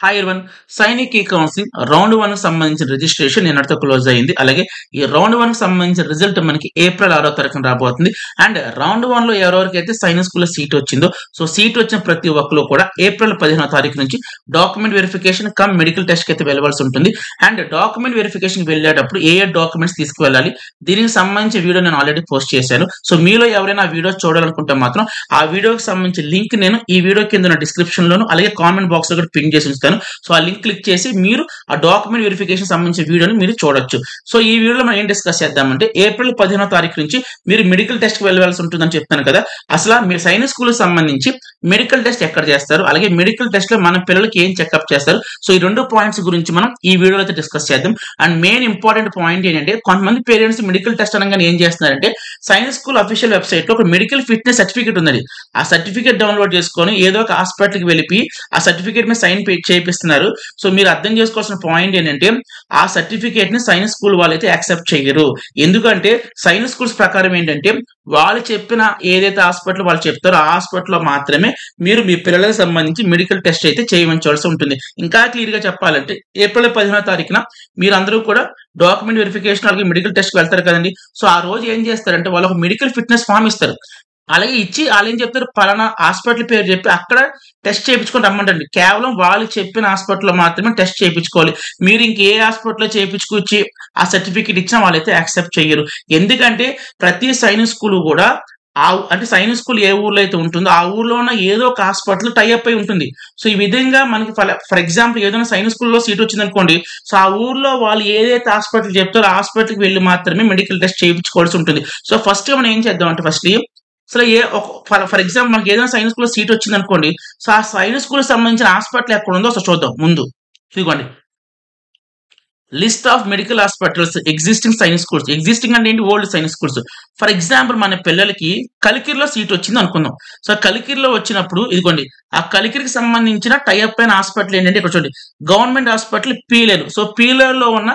Hi everyone. Sainik ఈ counselling round 1 కి సంబంధించిన రిజిస్ట్రేషన్ నిన్నటితో క్లోజ్ అయింది. అలాగే ఈ రౌండ్ 1 కి సంబంధించిన రిజల్ట్ మనకి ఏప్రిల్ 6వ తారీఖున రాబోతుంది. అండ్ రౌండ్ 1 లో ఎవరెవరికైతే సైనిక్ స్కూల్లో సీట్ వచ్చిందో సో సీట్ వచ్చిన ప్రతి ఒక్కరు కూడా ఏప్రిల్ 15వ తారీఖు నుంచి document verification come medical test కి అయితే వెళ్ళవలసి ఉంటుంది. అండ్ డాక్యుమెంట్ వెరిఫికేషన్ వెళ్ళేటప్పుడు ఏ డాక్యుమెంట్స్ తీసుకువెళ్ళాలి, దీనికి సంబంధించి వీడియో నేను ఆల్రెడీ పోస్ట్ చేశాను. సో మీలో ఎవరైనా ఆ వీడియో చూడాలనుకుంటే మాత్రం ఆ వీడియోకి సంబంధించిన లింక్ నేను ఈ వీడియో కింద డిస్క్రిప్షన్ లోను అలాగే కామెంట్ బాక్స్ లో కూడా పిన్ చేసి ఉంచుతాను. సో ఆ లింక్ క్లిక్ చేసి మీరు ఆ డాక్యుమెంట్ వెరిఫికేషన్ సంబంధించిన వీడియోని మీరు చూడొచ్చు. సో ఈ వీడియోలో మనం ఏం డిస్కస్ చేద్దామంటే ఏప్రిల్ 15వ తారీఖు నుంచి మీరు మెడికల్ టెస్ట్ కి వెళ్ళవలసి ఉంటుందని చెప్తాను కదా. అసలు మీరు సైనిక్ స్కూల్ సంబంధించి మెడికల్ టెస్ట్ ఎక్కడ చేస్తారు, అలాగే మెడికల్ టెస్ట్ లో మన పిల్లలకి ఏం చెకప్ చేస్తారు, సో ఈ రెండు పాయింట్స్ గురించి మనం ఈ వీడియోలో అయితే డిస్కస్ చేద్దాం. అండ్ మెయిన్ ఇంపార్టెంట్ పాయింట్ ఏంటంటే కొంతమంది పేరెంట్స్ మెడికల్ టెస్ట్ అనగానే ఏం చేస్తున్నారంటే సైనిక్ స్కూల్ అఫీషియల్ వెబ్సైట్ లో ఒక మెడికల్ ఫిట్నెస్ సర్టిఫికేట్ ఉందండి. ఆ సర్టిఫికేట్ డౌన్లోడ్ చేసుకొని ఏదో ఒక హాస్పిటల్ కి వెళ్ళి ఆ సర్టిఫికేట్ మీద సైన్ చేపిస్తున్నారు. సో మీరు అర్థం చేసుకోవాల్సిన పాయింట్ ఏంటంటే ఆ సర్టిఫికేట్ ని సైన్స్ స్కూల్ వాళ్ళైతే యాక్సెప్ట్ చేయరు. ఎందుకంటే సైన్స్ స్కూల్స్ ప్రకారం ఏంటంటే వాళ్ళు చెప్పిన ఏదైతే హాస్పిటల్ వాళ్ళు చెప్తారో ఆ హాస్పిటల్లో మాత్రమే మీరు మీ పిల్లలకు సంబంధించి మెడికల్ టెస్ట్ అయితే చేయించాల్సి ఉంటుంది. ఇంకా క్లియర్ గా చెప్పాలంటే ఏప్రిల్ 15వ తారీఖున మీరందరూ కూడా డాక్యుమెంట్ వెరిఫికేషన్ అలాగే మెడికల్ టెస్ట్ కి వెళ్తారు కదండి. సో ఆ రోజు ఏం చేస్తారంటే వాళ్ళు ఒక మెడికల్ ఫిట్నెస్ ఫామ్ ఇస్తారు. అలాగే ఇచ్చి వాళ్ళు ఏం చెప్తారు, పలానా హాస్పిటల్ పేరు చెప్పి అక్కడ టెస్ట్ చేయించుకొని రమ్మంటండి. కేవలం వాళ్ళు చెప్పిన హాస్పిటల్లో మాత్రమే టెస్ట్ చేయించుకోవాలి. మీరు ఇంకే హాస్పిటల్లో చేయించుకొచ్చి ఆ సర్టిఫికేట్ ఇచ్చినా వాళ్ళైతే యాక్సెప్ట్ చేయరు. ఎందుకంటే ప్రతి సైనిక్ స్కూల్ కూడా అంటే సైనిక్ స్కూల్ ఏ ఊర్లో అయితే ఉంటుందో ఆ ఊర్లో ఉన్న ఏదో ఒక హాస్పిటల్ టైఅప్ అయి ఉంటుంది. సో ఈ విధంగా మనకి ఫర్ ఎగ్జాంపుల్ ఏదైనా సైనిక్ స్కూల్లో సీట్ వచ్చింది అనుకోండి, సో ఆ ఊర్లో వాళ్ళు ఏదైతే హాస్పిటల్ చెప్తారో ఆ హాస్పిటల్కి వెళ్ళి మాత్రమే మెడికల్ టెస్ట్ చేయించుకోవాల్సి ఉంటుంది. సో ఫస్ట్ మనం ఏం చేద్దాం అంటే ఫస్ట్ అసలు ఫర్ ఎగ్జాంపుల్ మనకి ఏదైనా సైన్స్ స్కూల్లో సీట్ వచ్చింది అనుకోండి, సో ఆ సైన్స్ స్కూల్ సంబంధించిన హాస్పిటల్ ఎక్కడ ఉందో అసలు చూద్దాం. ముందు ఇదిగోండి list of medical hospitals existing science schools. Existing అంటే ఏంటి, old science schools. For example మన పిల్లలకి కలికిరిలో సీట్ వచ్చింది అనుకుందాం. సో కలికిరిలో వచ్చినప్పుడు ఇదిగోండి ఆ కలికిరికి సంబంధించిన టైఅప్ అయిన హాస్పిటల్ ఏంటంటే ఇక్కడ చూడండి గవర్నమెంట్ హాస్పిటల్ పీలేరు. సో పీలేరులో ఉన్న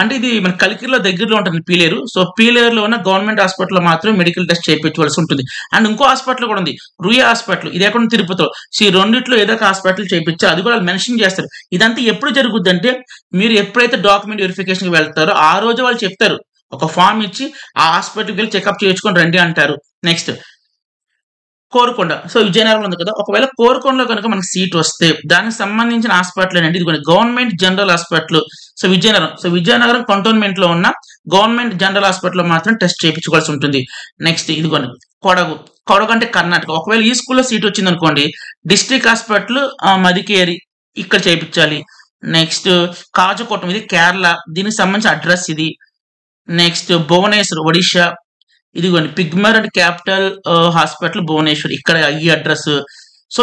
అంటే ఇది మన కలికిరిలో దగ్గరలో ఉంటుంది పీలేరు. సో పీలేరులో ఉన్న గవర్నమెంట్ హాస్పిటల్లో మాత్రం మెడికల్ టెస్ట్ చేయించవలసి ఉంటుంది. అండ్ ఇంకో హాస్పిటల్ కూడా ఉంది, రుయా హాస్పిటల్. ఇది ఎక్కడ తిరుపతిలో. సో ఈ రెండిట్లో ఏదో ఒక హాస్పిటల్ చేయించారు, అది కూడా మెన్షన్ చేస్తారు. ఇదంతా ఎప్పుడు జరుగుద్ది అంటే మీరు ఎప్పుడైతే డాక్యుమెంట్ వెరిఫికేషన్కి వెళ్తారో ఆ రోజు వాళ్ళు చెప్తారు, ఒక ఫామ్ ఇచ్చి ఆ హాస్పిటల్కి వెళ్ళి చెకప్ చేయించుకొని రండి అంటారు. నెక్స్ట్ కోరుకొండ. సో విజయనగరం ఉంది కదా, ఒకవేళ కోరుకొండలో కనుక మనకి సీట్ వస్తే దానికి సంబంధించిన హాస్పిటల్ ఏంటంటే ఇది government general hospital. So Vizianagaram cantonment లో ఉన్న గవర్నమెంట్ జనరల్ హాస్పిటల్ మాత్రం టెస్ట్ చేయించుకోవాల్సి ఉంటుంది. నెక్స్ట్ ఇదిగోండి కొడగు అంటే కర్ణాటక. ఒకవేళ ఈ స్కూల్లో సీట్ వచ్చింది అనుకోండి, డిస్ట్రిక్ట్ హాస్పిటల్ మదికేరి ఇక్కడ చేయించాలి. నెక్స్ట్ కాజకోటం ఇది కేరళ, దీనికి సంబంధించిన అడ్రస్ ఇది. నెక్స్ట్ భువనేశ్వర్ ఒడిషా, ఇదిగోండి పిగ్మర్ అండ్ క్యాపిటల్ హాస్పిటల్ భువనేశ్వర్, ఇక్కడ ఈ అడ్రస్. సో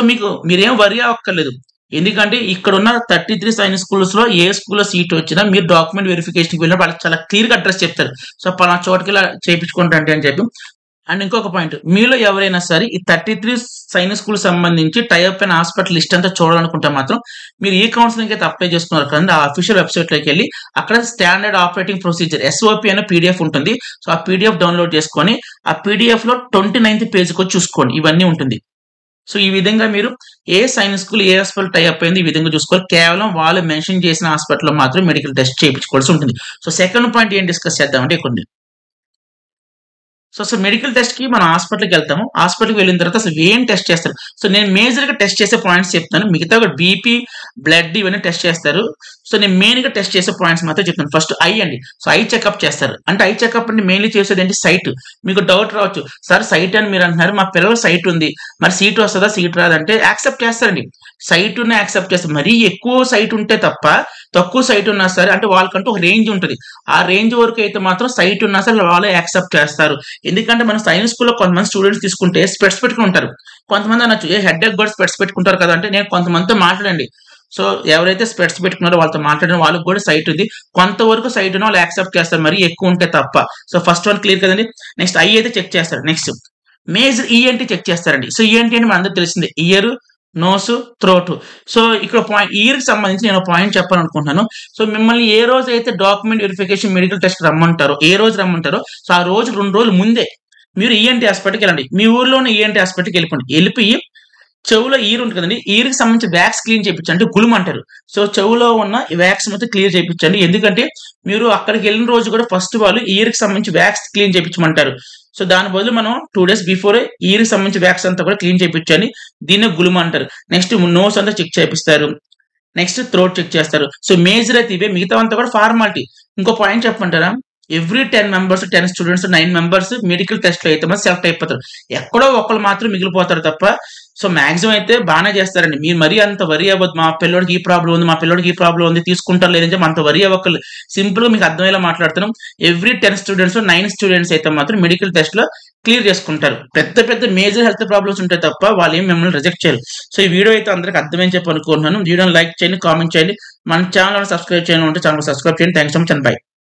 మీరేం వరి అవ్వక్కర్లేదు, ఎందుకంటే ఇక్కడ ఉన్న 33 సైనిక్ స్కూల్స్ లో ఏ స్కూల్లో సీట్ వచ్చినా మీరు డాక్యుమెంట్ వెరిఫికేషన్కి వెళ్ళినప్పుడు వాళ్ళకి చాలా క్లియర్ గా అడ్రస్ చెప్తారు. సో పలానా చోటుకి ఇలా చేయించుకుంటారంటే అని చెప్పి. అండ్ ఇంకొక పాయింట్, మీలో ఎవరైనా సరే ఈ 33 సైనిక్ స్కూల్ సంబంధించి టైఅప్ అయిన హాస్పిటల్ లిస్ట్ అంతా చూడాలనుకుంటే మాత్రం మీరు ఈ కౌన్సిలింగ్ అయితే అప్లై చేసుకున్నారు కదా, ఆ అఫీషియల్ వెబ్సైట్ లోకి వెళ్ళి అక్కడ స్టాండర్డ్ ఆపరేటింగ్ ప్రొసీజర్ SOP అనే PDF ఉంటుంది. సో ఆ PDF డౌన్లోడ్ చేసుకొని ఆ PDF లో 29th పేజ్కి వచ్చి చూసుకోండి, ఇవన్నీ ఉంటుంది. సో ఈ విధంగా మీరు ఏ సైనిక్ స్కూల్ ఏ హాస్పిటల్ టైఅప్ అయింది ఈ విధంగా చూసుకోవాలి. కేవలం వాళ్ళు మెన్షన్ చేసిన హాస్పిటల్లో మాత్రం మెడికల్ టెస్ట్ చేయించుకోవాల్సి ఉంటుంది. సో సెకండ్ పాయింట్ ఏం డిస్కస్ చేద్దామంటే కొన్ని సో మెడికల్ టెస్ట్ కి మనం హాస్పిటల్కి వెళ్తాము. హాస్పిటల్కి వెళ్ళిన తర్వాత అసలు ఏం టెస్ట్ చేస్తారు, సో నేను మేజర్ గా టెస్ట్ చేసే పాయింట్స్ చెప్తాను. మిగతా BP బ్లడ్ ఇవన్నీ టెస్ట్ చేస్తారు. సో నేను మెయిన్ గా టెస్ట్ చేసే పాయింట్స్ మాత్రం చెప్తాను. ఫస్ట్ ఐ అండి. సో ఐ చెకప్ చేస్తారు. అంటే ఐ చెకప్ అంటే మెయిన్లీ చేసేది ఏంటి, సైట్. మీకు డౌట్ రావచ్చు, సార్ సైట్ అని మీరు అంటున్నారు, మా పిల్లలు సైట్ ఉంది, మరి సీట్ వస్తుందా సీట్ రాదంటే యాక్సెప్ట్ చేస్తారండి. సైట్ ఉన్న యాక్సెప్ట్ చేస్తారు. మరీ ఎక్కువ సైట్ ఉంటే తప్ప, తక్కువ సైట్ ఉన్నా సరే అంటే వాళ్ళకంటూ ఒక రేంజ్ ఉంటుంది, ఆ రేంజ్ వరకు అయితే మాత్రం సైట్ ఉన్నా సరే వాళ్ళే యాక్సెప్ట్ చేస్తారు. ఎందుకంటే మన సైన్స్ స్కూల్లో కొంతమంది స్టూడెంట్స్ తీసుకుంటే స్పెట్స్ పెట్టుకుని ఉంటారు. కొంతమంది అనొచ్చు ఏ హెడ్ కూడా స్పెట్స్ పెట్టుకుంటారు కదా అంటే, నేను కొంతమందితో మాట్లాడండి. సో ఎవరైతే స్పెట్స్ పెట్టుకున్నారో వాళ్ళతో మాట్లాడిన వాళ్ళకి కూడా సైట్ ఉంది, కొంతవరకు సైట్ ఉన్న వాళ్ళు యాక్సెప్ట్ చేస్తారు, మరి ఎక్కువ ఉంటే తప్ప. సో ఫస్ట్ వన్ క్లియర్ కదండి. నెక్స్ట్ ఐ అయితే చెక్ చేస్తారు. నెక్స్ట్ మేజర్ ENT చెక్ చేస్తారండి. సో ENT అంటే మన అందరికి తెలిసిందే, ఇయర్, నోస్, థ్రోట్. సో ఇక్కడ పాయింట్ ఇయర్ కి సంబంధించి నేను పాయింట్ చెప్పాలనుకుంటున్నాను. సో మిమ్మల్ని ఏ రోజు అయితే డాక్యుమెంట్ వెరిఫికేషన్ మెడికల్ టెస్ట్ రమ్మంటారో, ఏ రోజు రమ్మంటారో సో ఆ రోజు 2 రోజులు ముందే మీరు ENT హాస్పిటల్కి వెళ్ళండి. మీ ఊర్లోనే ENT హాస్పిటల్కి వెళ్ళిపోండి. వెళ్ళిపోయి చెవులో ఈర్ ఉంటుంది కదండి, ఈర్కి సంబంధించి వ్యాక్స్ క్లీన్ చేయించండి, అంటే గులుము అంటారు. సో చెవులో ఉన్న ఈ వ్యాక్స్ మొత్తం క్లియర్ చేయించండి. ఎందుకంటే మీరు అక్కడికి వెళ్ళిన రోజు కూడా ఫస్ట్ వాళ్ళు ఈర్కి సంబంధించి వ్యాక్స్ క్లీన్ చేయించమంటారు. సో దాని బదులు మనం 2 days బిఫోరే ఈర్కి సంబంధించి వ్యాక్స్ అంతా కూడా క్లీన్ చేయించండి. దీన్నే గులుము అంటారు. నెక్స్ట్ నోస్ అంతా చెక్ చేపిస్తారు. నెక్స్ట్ థ్రోట్ చెక్ చేస్తారు. సో మేజర్ అయితే ఇవే, మిగతా అంతా కూడా ఫార్మాలిటీ. ఇంకో పాయింట్ చెప్పమంటారా, every 10 members 10 students 9 members medical test లో అయితే మనం సెలెక్ట్ అయిపోతారు. ఎక్కడో ఒకళ్ళు మాత్రం మిగిలిపోతారు తప్ప. సో మాక్సిమం అయితే బాగానే చేస్తారండి. మీరు మరీ అంత వరి అవ్వద్దు, మా పిల్లోడికి ఈ ప్రాబ్లం ఉంది, మా పిల్లోడికి ఈ ప్రాబ్లం ఉంది, తీసుకుంటారు లేదని చెప్పి అంత వరి అవ్వకలు. సింపుల్ గా మీకు అర్థమయ్యేలా మాట్లాడుతున్నాం. ఎవ్రీ 10 students 9 students అయితే మాత్రం మెడికల్ టెస్ట్ లో క్లియర్ చేసుకుంటారు. పెద్ద పెద్ద మేజర్ హెల్త్ ప్రాబ్లమ్స్ ఉంటాయి తప్ప వాళ్ళు ఏం మిమ్మల్ని రిజెక్ట్ చేయరు. సో ఈ వీడియో అయితే అందరికి అర్థమని చెప్పి అనుకుంటున్నాను. వీడియోని లైక్ చేయండి, కామెంట్ చేయండి, మన ఛానల్ సబ్స్క్రైబ్ చేయాలంటే ఛానల్ సబ్స్క్రైబ్ చేయండి. Thanks so much and by.